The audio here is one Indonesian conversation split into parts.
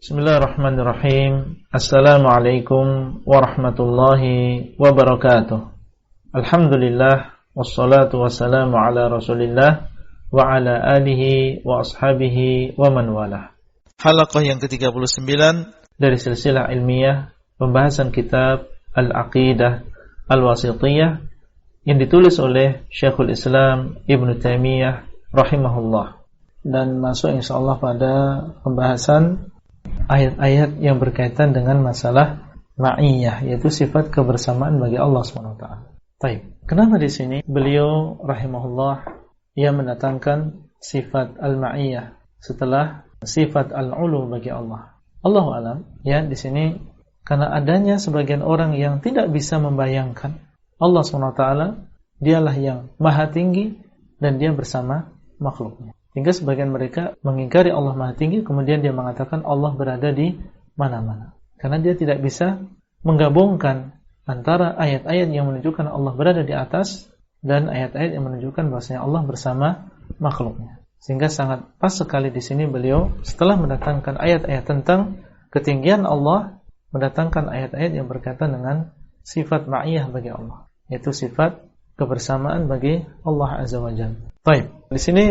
Bismillahirrahmanirrahim. Assalamualaikum warahmatullahi wabarakatuh. Alhamdulillah, wassalatu wassalamu ala Rasulillah wa ala alihi wa ashabihi wa man walah. Halaqah yang ke-39 dari silsilah ilmiah pembahasan kitab Al-Aqidah Al-Wasithiyah yang ditulis oleh Syekhul Islam Ibnu Taimiyah rahimahullah, dan masuk insyaallah pada pembahasan ayat-ayat yang berkaitan dengan masalah ma'iyah, yaitu sifat kebersamaan bagi Allah SWT. Baik, kenapa di sini beliau rahimahullah ia mendatangkan sifat al-ma'iyah setelah sifat al-ulu bagi Allah? Allahu alam, ya, di sini karena adanya sebagian orang yang tidak bisa membayangkan Allah SWT dialah yang maha tinggi dan dia bersama makhluknya. Hingga sebagian mereka mengingkari Allah Maha Tinggi, kemudian dia mengatakan Allah berada di mana-mana. Karena dia tidak bisa menggabungkan antara ayat-ayat yang menunjukkan Allah berada di atas dan ayat-ayat yang menunjukkan bahwasanya Allah bersama makhluknya. Sehingga sangat pas sekali di sini beliau setelah mendatangkan ayat-ayat tentang ketinggian Allah, mendatangkan ayat-ayat yang berkaitan dengan sifat ma'iyah bagi Allah, yaitu sifat kebersamaan bagi Allah Azza wa Jalla. Baik, di sini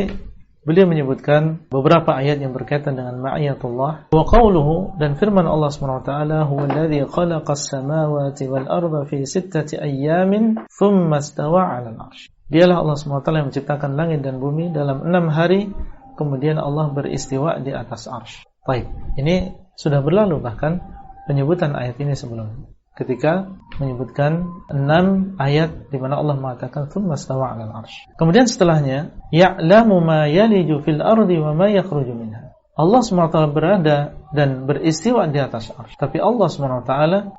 beliau menyebutkan beberapa ayat yang berkaitan dengan ma'iyatullah. Wa qawluhu, dan firman Allah SWT, huwa alladhi khalaqas samawati wal arda fi 6 ayyamin thumma istawa 'alal 'arsy. Dialah Allah SWT yang menciptakan langit dan bumi dalam 6 hari, kemudian Allah beristiwa di atas arsy. Baik, ini sudah berlalu bahkan penyebutan ayat ini sebelumnya, ketika menyebutkan 6 ayat di mana Allah mengatakan tsumma stawa 'alal 'arsy. Kemudian setelahnya, ya'lamu ma yaliju fil ardi wa ma yakhruju minha. Allah SWT berada dan beristiwa di atas arsy, tapi Allah SWT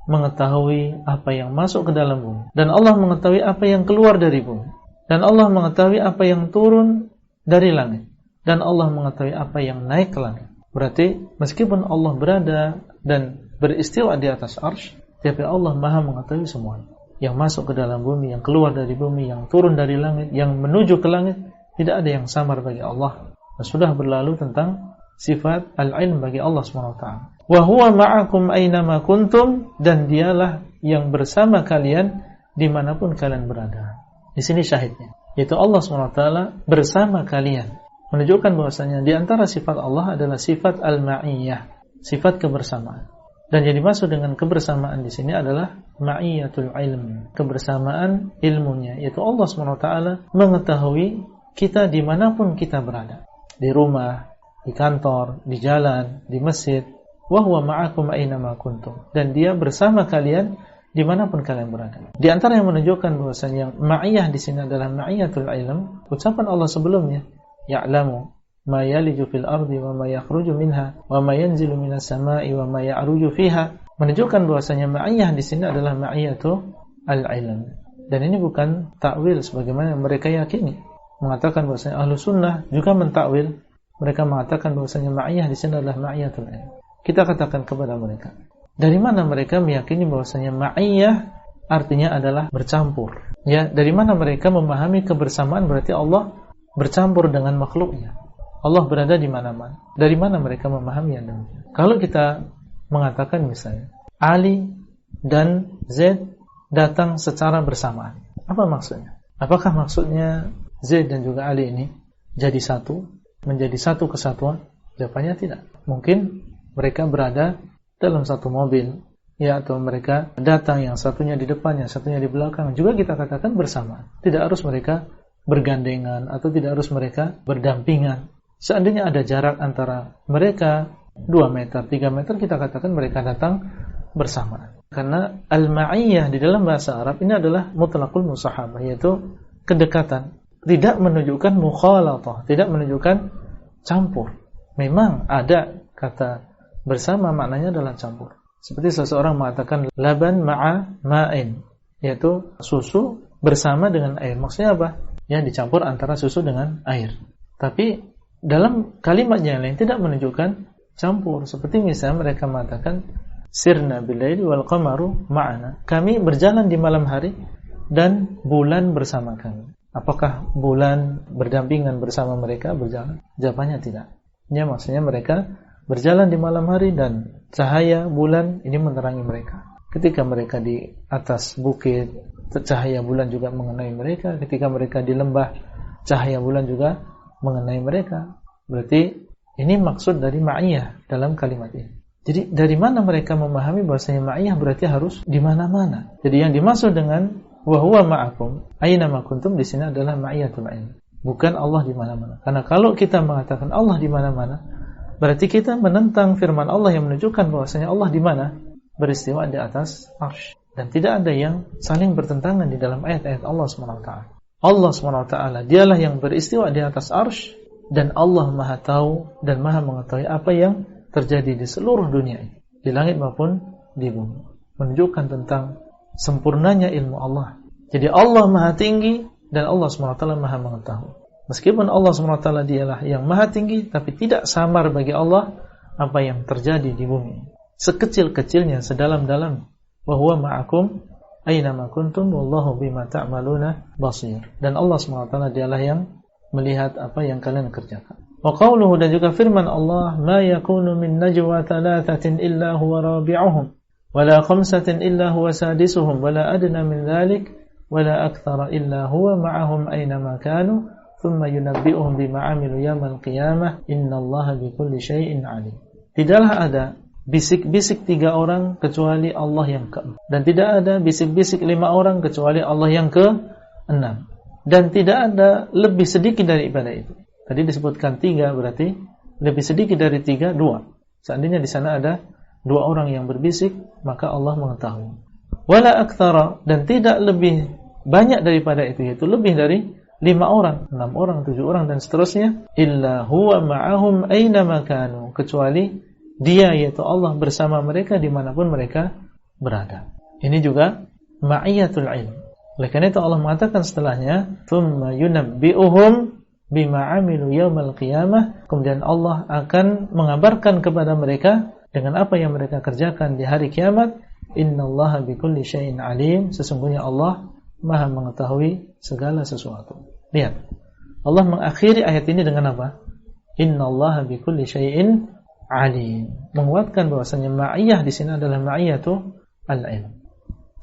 mengetahui apa yang masuk ke dalam bumi, dan Allah mengetahui apa yang keluar dari bumi, dan Allah mengetahui apa yang turun dari langit, dan Allah mengetahui apa yang naik ke langit. Berarti meskipun Allah berada dan beristiwa di atas arsy, tapi Allah Maha mengetahui semuanya. Yang masuk ke dalam bumi, yang keluar dari bumi, yang turun dari langit, yang menuju ke langit, tidak ada yang samar bagi Allah. Dan sudah berlalu tentang sifat al-ilm bagi Allah SWT. Wa huwa ma'akum aynama kuntum, dan dialah yang bersama kalian dimanapun kalian berada. Di sini syahidnya, yaitu Allah SWT bersama kalian, menunjukkan bahwasanya di antara sifat Allah adalah sifat al-ma'iyah, sifat kebersamaan. Dan yang dimaksud dengan kebersamaan di sini adalah ma'iyatul ilm, kebersamaan ilmunya, yaitu Allah SWT mengetahui kita dimanapun kita berada, di rumah, di kantor, di jalan, di masjid. Wa huwa ma'akum aynama kuntum, dan dia bersama kalian dimanapun kalian berada. Di antara yang menunjukkan bahwasanya ma'iyah di sini adalah ma'iyatul ilm, ucapan Allah sebelumnya, ya'lamu ma yaliju fil ardi wa ma yakhruju minha wa ma yanzilu minas sama'i wa ma ya'ruju fiha, menunjukkan bahwasanya ma'iyah di sini adalah ma'iyatu al-ilm. Dan ini bukan takwil sebagaimana mereka yakini, mengatakan bahwasanya ahlu sunnah juga mentakwil. Mereka mengatakan bahwasanya ma'iyah di sini adalah ma'iyatul ilm. Kita katakan kepada mereka, dari mana mereka meyakini bahwasanya ma'iyah artinya adalah bercampur? Ya, dari mana mereka memahami kebersamaan berarti Allah bercampur dengan makhluknya? Allah berada di mana-mana. Dari mana mereka memahami yang demikian? Kalau kita mengatakan misalnya Ali dan Z datang secara bersamaan, apa maksudnya? Apakah maksudnya Z dan juga Ali ini jadi satu, menjadi satu kesatuan? Jawabannya tidak. Mungkin mereka berada dalam satu mobil, ya, atau mereka datang yang satunya di depan, yang satunya di belakang, juga kita katakan bersamaan. Tidak harus mereka bergandengan atau tidak harus mereka berdampingan. Seandainya ada jarak antara mereka 2 meter, 3 meter, kita katakan mereka datang bersamaan. Karena al-ma'iyah di dalam bahasa Arab ini adalah mutlaqul musahabah, yaitu kedekatan. Tidak menunjukkan mukhalatah, tidak menunjukkan campur. Memang ada kata bersama, maknanya adalah campur. Seperti seseorang mengatakan laban ma'a ma'in, yaitu susu bersama dengan air. Maksudnya apa? Ya, dicampur antara susu dengan air. Tapi dalam kalimat yang lain tidak menunjukkan campur. Seperti misalnya mereka mengatakan sirna bilaili wal qamaru ma'ana, kami berjalan di malam hari dan bulan bersama kami. Apakah bulan berdampingan bersama mereka berjalan? Jawabannya tidak. Ya, maksudnya mereka berjalan di malam hari dan cahaya bulan ini menerangi mereka. Ketika mereka di atas bukit, cahaya bulan juga mengenai mereka. Ketika mereka di lembah, cahaya bulan juga mengenai mereka. Berarti ini maksud dari ma'iyah dalam kalimat ini. Jadi dari mana mereka memahami bahwasanya ma'iyah berarti harus di mana-mana. Jadi yang dimaksud dengan wa huwa ma'akum aina ma kuntum di sini adalah ma'iyatul ilm, bukan Allah di mana-mana. Karena kalau kita mengatakan Allah di mana-mana, berarti kita menentang firman Allah yang menunjukkan bahwasanya Allah di mana? Beristiwa di atas arsy. Dan tidak ada yang saling bertentangan di dalam ayat-ayat Allah SWT. Allah SWT dialah yang beristiwa di atas arsy, dan Allah Maha tahu dan Maha mengetahui apa yang terjadi di seluruh dunia ini, di langit maupun di bumi, menunjukkan tentang sempurnanya ilmu Allah. Jadi Allah Maha tinggi dan Allah SWT Maha mengetahui. Meskipun Allah SWT dialah yang Maha tinggi, tapi tidak samar bagi Allah apa yang terjadi di bumi. Sekecil-kecilnya, sedalam-dalam. Wa huwa ma'akum aina ma kuntum wallahu bima ta'maluna basir. Dan Allah SWT dialah yang melihat apa yang kalian kerjakan. Wa qawluhu, dan juga firman Allah, ma yakunu min najwa thalathatin illa huwa rabi'uhum wala khamsatin illa huwa sadisuhum wala adna min dhalik wala akthara illa huwa ma'ahum aina ma kanu thumma yunabbi'uhum bima 'amilu yaumil qiyamah innallaha bikulli syai'in 'alim. Tidaklah ada bisik-bisik 3 orang kecuali Allah yang ke-6, dan tidak ada bisik-bisik 5 orang kecuali Allah yang ke-6, dan tidak ada lebih sedikit daripada itu. Tadi disebutkan 3, berarti lebih sedikit dari 3, 2. Seandainya di sana ada 2 orang yang berbisik, maka Allah mengetahui. Wala aktsara, dan tidak lebih banyak daripada itu, yaitu lebih dari 5 orang, 6 orang, 7 orang, dan seterusnya. Illa huwa ma'ahum aina ma kanu, kecuali Dia, yaitu Allah, bersama mereka dimanapun mereka berada. Ini juga ma'iyatul ilm. Oleh karena itu Allah mengatakan setelahnya, thumma yunabbi'uhum bima 'amilu yaumil qiyamah, kemudian Allah akan mengabarkan kepada mereka dengan apa yang mereka kerjakan di hari kiamat. Innallaha bikulli syai'in 'alim, sesungguhnya Allah Maha mengetahui segala sesuatu. Lihat, Allah mengakhiri ayat ini dengan apa? Innallaha bikulli syai'in 'alim, menguatkan bahwasanya ma'iyah di sini adalah ma'iyatu al-ilm.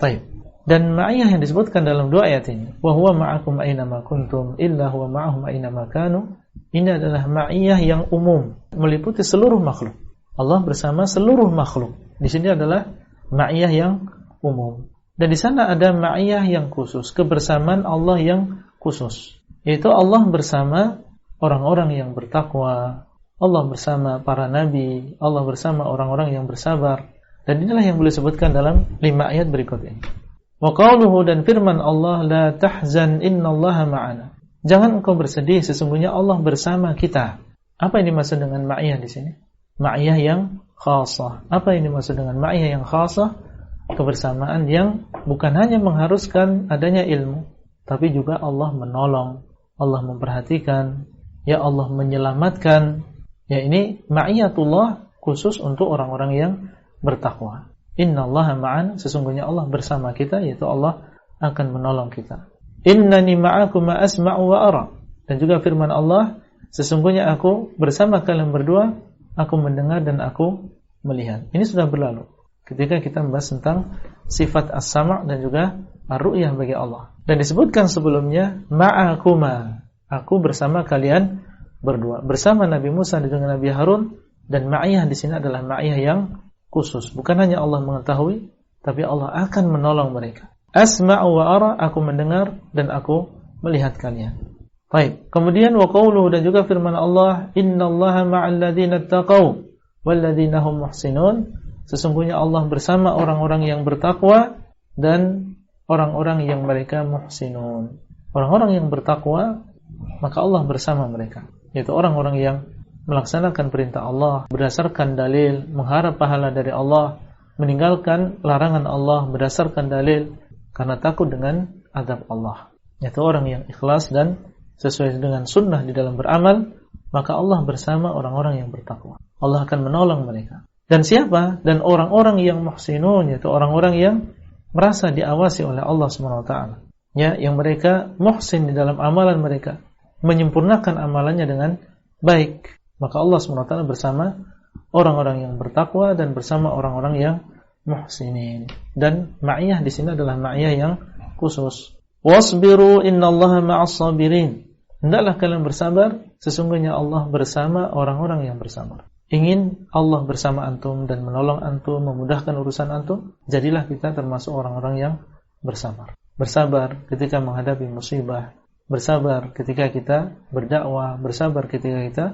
Baik. Dan ma'iyah yang disebutkan dalam 2 ayat ini, wa huwa ma'akum aina ma kuntum illa huwa ma'ahum aina ma kanu, ini adalah ma'iyah yang umum, meliputi seluruh makhluk. Allah bersama seluruh makhluk. Di sini adalah ma'iyah yang umum. Dan di sana ada ma'iyah yang khusus, kebersamaan Allah yang khusus, yaitu Allah bersama orang-orang yang bertakwa, Allah bersama para nabi, Allah bersama orang-orang yang bersabar. Dan inilah yang boleh disebutkan dalam 5 ayat berikut ini. Wa qawluhu, dan firman Allah, la tahzan innallaha ma'ana. Jangan engkau bersedih, sesungguhnya Allah bersama kita. Apa yang dimaksud dengan ma'iyah di sini? Ma'iyah yang khasah. Apa yang dimaksud dengan ma'iyah yang khasah? Kebersamaan yang bukan hanya mengharuskan adanya ilmu, tapi juga Allah menolong, Allah memperhatikan, ya Allah menyelamatkan. Ya, ini ma'iyatullah khusus untuk orang-orang yang bertakwa. Innallaha ma'an, sesungguhnya Allah bersama kita, yaitu Allah akan menolong kita. Innani ma'akum ma asma'u wa ara. Dan juga firman Allah, sesungguhnya aku bersama kalian berdua, aku mendengar dan aku melihat. Ini sudah berlalu ketika kita membahas tentang sifat as-sama' dan juga ar-ru'yah bagi Allah. Dan disebutkan sebelumnya, ma'akuma, aku bersama kalian berdua, bersama Nabi Musa dan juga Nabi Harun. Dan ma'iyah di sini adalah ma'iyah yang khusus, bukan hanya Allah mengetahui, tapi Allah akan menolong mereka. Asma'u wa ara, aku mendengar dan aku melihat kalian. Baik, kemudian wa qawluhu, dan juga firman Allah, innallaha ma'al ladzina taqaw wal ladzina hum muhsinun, sesungguhnya Allah bersama orang-orang yang bertakwa dan orang-orang yang mereka muhsinun. Orang-orang yang bertakwa, maka Allah bersama mereka, yaitu orang-orang yang melaksanakan perintah Allah berdasarkan dalil, mengharap pahala dari Allah, meninggalkan larangan Allah berdasarkan dalil karena takut dengan azab Allah. Yaitu orang yang ikhlas dan sesuai dengan sunnah di dalam beramal, maka Allah bersama orang-orang yang bertakwa. Allah akan menolong mereka. Dan siapa? Dan orang-orang yang muhsinun, yaitu orang-orang yang merasa diawasi oleh Allah SWT. Ya, yang mereka muhsin di dalam amalan mereka, menyempurnakan amalannya dengan baik. Maka Allah SWT bersama orang-orang yang bertakwa dan bersama orang-orang yang muhsinin. Dan ma'iyah di sini adalah ma'iyah yang khusus. Wasbiru innallaha ma'as sabirin. Hendaklah kalian bersabar, sesungguhnya Allah bersama orang-orang yang bersabar. Ingin Allah bersama antum dan menolong antum, memudahkan urusan antum, jadilah kita termasuk orang-orang yang bersabar. Bersabar ketika menghadapi musibah, bersabar ketika kita berdakwah, bersabar ketika kita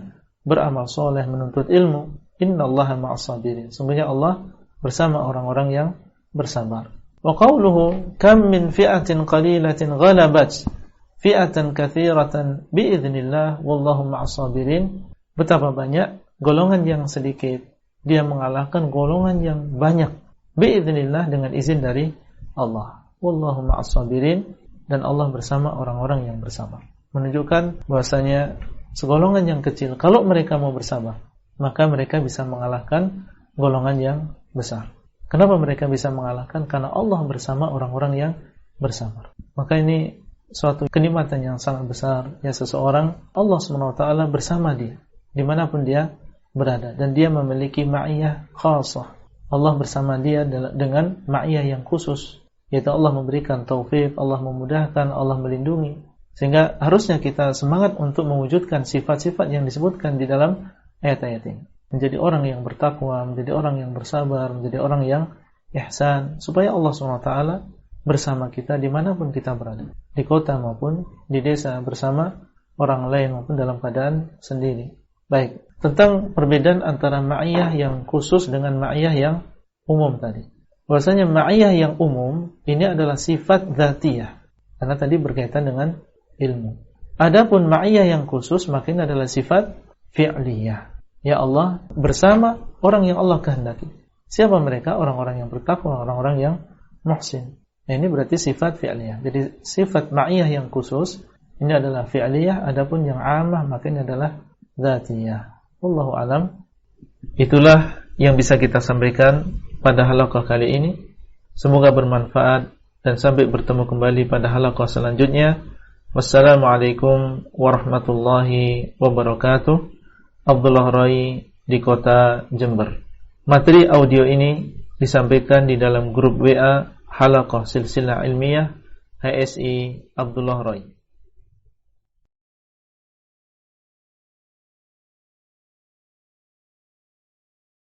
beramal soleh, menuntut ilmu. Innallaha ma'as sabirin. Sesungguhnya Allah bersama orang-orang yang bersabar. Wa qawluhu kam min fi'atin qalilatin ghalabat fi'atan katsiratan biidznillah wallahu ma'as sabirin. Betapa banyak golongan yang sedikit dia mengalahkan golongan yang banyak biidznillah, dengan izin dari Allah. Wallahu ma'as sabirin, dan Allah bersama orang-orang yang bersabar. Menunjukkan bahwasanya segolongan yang kecil kalau mereka mau bersabar, maka mereka bisa mengalahkan golongan yang besar. Kenapa mereka bisa mengalahkan? Karena Allah bersama orang-orang yang bersabar. Maka ini suatu kenikmatan yang sangat besar, ya, seseorang Allah SWT bersama dia dimanapun dia berada, dan dia memiliki ma'iyah khasah. Allah bersama dia dengan ma'iyah yang khusus, yaitu Allah memberikan taufik, Allah memudahkan, Allah melindungi. Sehingga harusnya kita semangat untuk mewujudkan sifat-sifat yang disebutkan di dalam ayat-ayat ini. Menjadi orang yang bertakwa, menjadi orang yang bersabar, menjadi orang yang ihsan, supaya Allah SWT bersama kita dimanapun kita berada, di kota maupun di desa, bersama orang lain maupun dalam keadaan sendiri. Baik, tentang perbedaan antara ma'iyah yang khusus dengan ma'iyah yang umum tadi. Bahwasanya ma'iyah yang umum ini adalah sifat dzatiyah, karena tadi berkaitan dengan ilmu. Adapun ma'iyah yang khusus maka ini adalah sifat fi'liyah. Ya Allah bersama orang yang Allah kehendaki. Siapa mereka? Orang-orang yang bertakwa, orang-orang yang muhsin. Nah, ini berarti sifat fi'liyah. Jadi sifat ma'iyah yang khusus ini adalah fi'liyah, adapun yang amah maka ini adalah dzatiyah. Wallahu alam. Itulah yang bisa kita sampaikan pada halaqah kali ini. Semoga bermanfaat dan sampai bertemu kembali pada halaqah selanjutnya. Wassalamualaikum warahmatullahi wabarakatuh. Abdullah Rai di kota Jember. Materi audio ini disampaikan di dalam grup WA Halaqah Silsilah Ilmiah HSI Abdullah Rai.